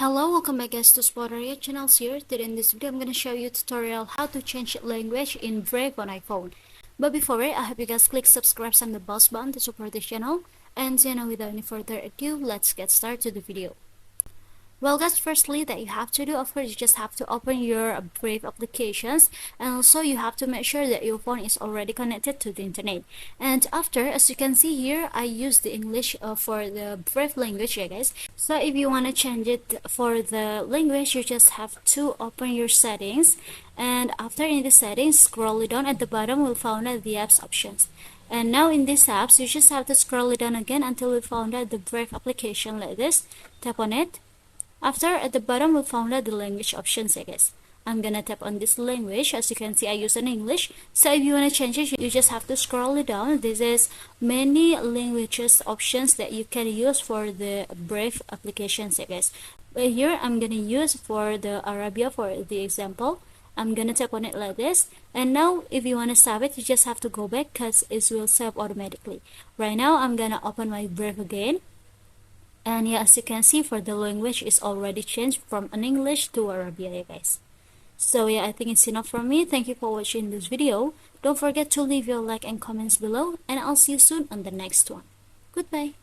Hello, welcome back guys to Spotter channels here. Today in this video I'm gonna show you a tutorial how to change language in Brave on iPhone. But before it, I hope you guys click subscribe and the bell button to support this channel. And so now without any further ado, let's get started to the video. Well guys, firstly that you have to do, of course, you just have to open your Brave applications, and also you have to make sure that your phone is already connected to the internet. And after, as you can see here, I use the English for the Brave language, yeah guys. So if you want to change it for the language, you just have to open your settings, and after in the settings, scroll it down at the bottom, we'll find out the apps options. And now in these apps, you just have to scroll it down again until we found out the Brave application like this. Tap on it. After, at the bottom, we found out the language options, I guess. I'm gonna tap on this language. As you can see, I use an English. So if you wanna change it, you just have to scroll it down. This is many languages options that you can use for the Brave applications, I guess. But here, I'm gonna use for the Arabia for the example. I'm gonna tap on it like this. And now, if you wanna save it, you just have to go back because it will save automatically. Right now, I'm gonna open my Brave again. And yeah, as you can see, for the language is already changed from an English to Arabia, guys. So yeah, I think it's enough from me. Thank you for watching this video. Don't forget to leave your like and comments below, and I'll see you soon on the next one. Goodbye.